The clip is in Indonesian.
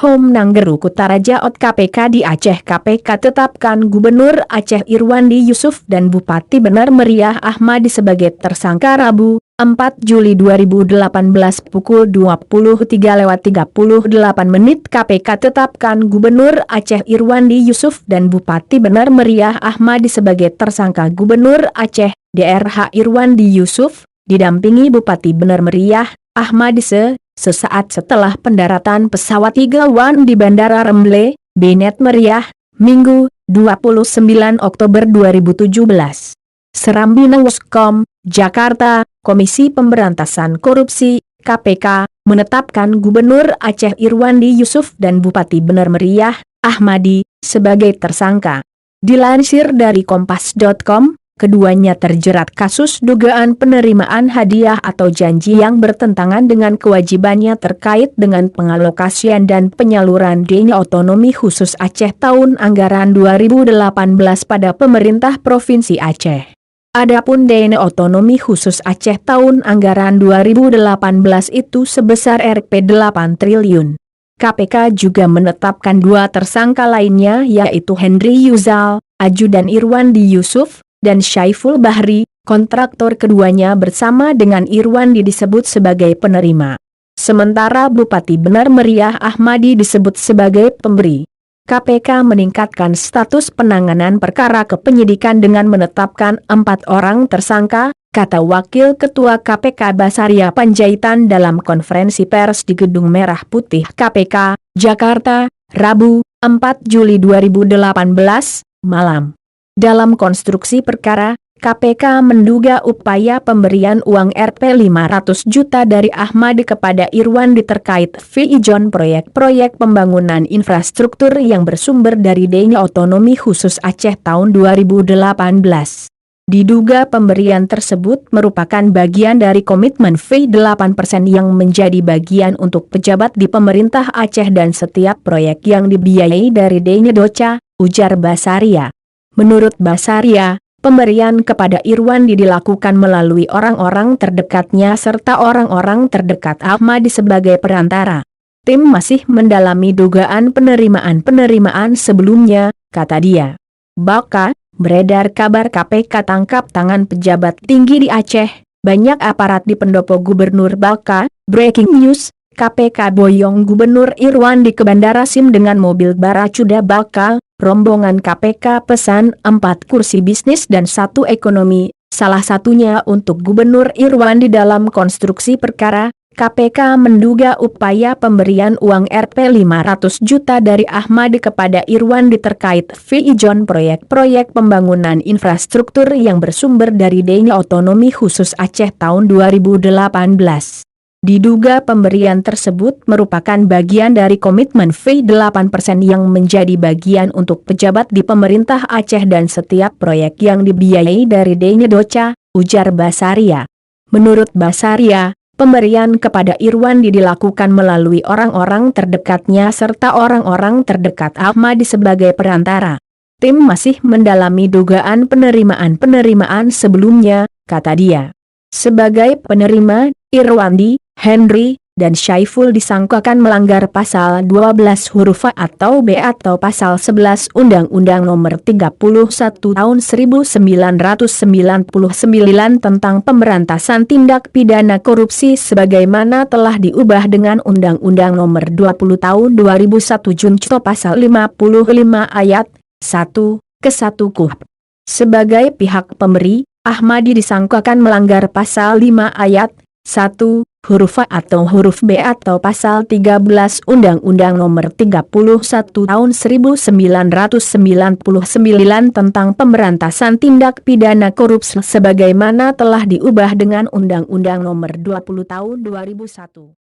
Home Nanggeru Kutaraja Ot KPK di Aceh. KPK tetapkan Gubernur Aceh Irwandi Yusuf dan Bupati Benar Meriah Ahmadi sebagai tersangka Rabu, 4 Juli 2018 pukul 23:38. KPK tetapkan Gubernur Aceh Irwandi Yusuf dan Bupati Benar Meriah Ahmadi sebagai tersangka. Gubernur Aceh, Dr. Irwandi Yusuf, didampingi Bupati Benar Meriah Ahmadi sesaat setelah pendaratan pesawat Eagle One di Bandara Remble, Benar Meriah, Minggu, 29 Oktober 2017. Serambi Newscom, Jakarta. Komisi Pemberantasan Korupsi, KPK, menetapkan Gubernur Aceh Irwandi Yusuf dan Bupati Benar Meriah Ahmadi sebagai tersangka. Dilansir dari Kompas.com, keduanya terjerat kasus dugaan penerimaan hadiah atau janji yang bertentangan dengan kewajibannya terkait dengan pengalokasian dan penyaluran dana otonomi khusus Aceh tahun anggaran 2018 pada pemerintah Provinsi Aceh. Adapun dana otonomi khusus Aceh tahun anggaran 2018 itu sebesar Rp8 triliun. KPK juga menetapkan dua tersangka lainnya yaitu Henry Yuzal, ajudan Irwandi Yusuf, dan Syaiful Bahri, kontraktor. Keduanya bersama dengan Irwandi disebut sebagai penerima. Sementara Bupati Benar Meriah Ahmadi disebut sebagai pemberi. KPK meningkatkan status penanganan perkara ke penyidikan dengan menetapkan 4 orang tersangka, kata Wakil Ketua KPK Basaria Panjaitan dalam konferensi pers di Gedung Merah Putih KPK, Jakarta, Rabu, 4 Juli 2018, malam. Dalam konstruksi perkara, KPK menduga upaya pemberian uang Rp500 juta dari Ahmadi kepada Irwandi terkait fee ijon proyek-proyek pembangunan infrastruktur yang bersumber dari dana otonomi khusus Aceh tahun 2018. Diduga pemberian tersebut merupakan bagian dari komitmen fee 8% yang menjadi bagian untuk pejabat di pemerintah Aceh dan setiap proyek yang dibiayai dari dana doca, ujar Basaria. Menurut Basaria, pemberian kepada Irwandi dilakukan melalui orang-orang terdekatnya serta orang-orang terdekat Ahmadi sebagai perantara. Tim masih mendalami dugaan penerimaan sebelumnya, kata dia. Baka, beredar kabar KPK tangkap tangan pejabat tinggi di Aceh, banyak aparat di pendopo Gubernur Baka. Breaking news, KPK boyong Gubernur Irwandi ke Bandara SIM dengan mobil baracuda Baka. Rombongan KPK pesan 4 kursi bisnis dan 1 ekonomi, salah satunya untuk Gubernur Irwandi. Dalam konstruksi perkara, KPK menduga upaya pemberian uang Rp500 juta dari Ahmadi kepada Irwandi terkait fee ijon proyek-proyek pembangunan infrastruktur yang bersumber dari dana otonomi khusus Aceh tahun 2018. Diduga pemberian tersebut merupakan bagian dari komitmen fee 8% yang menjadi bagian untuk pejabat di pemerintah Aceh dan setiap proyek yang dibiayai dari dana doca, ujar Basaria. Menurut Basaria, pemberian kepada Irwandi dilakukan melalui orang-orang terdekatnya serta orang-orang terdekat Ahmadi sebagai perantara. Tim masih mendalami dugaan penerimaan sebelumnya, kata dia. Sebagai penerima, Irwandi, Henry, dan Syaiful disangkakan melanggar pasal 12 huruf A atau B atau pasal 11 Undang-Undang Nomor 31 Tahun 1999 tentang pemberantasan tindak pidana korupsi sebagaimana telah diubah dengan Undang-Undang Nomor 20 Tahun 2001 Junto Pasal 55 Ayat 1 ke 1 KUHP. Sebagai pihak pemberi, Ahmadi disangkakan melanggar pasal 5 ayat 1 huruf A atau huruf B atau pasal 13 Undang-Undang Nomor 31 Tahun 1999 tentang pemberantasan tindak pidana korupsi sebagaimana telah diubah dengan Undang-Undang Nomor 20 Tahun 2001.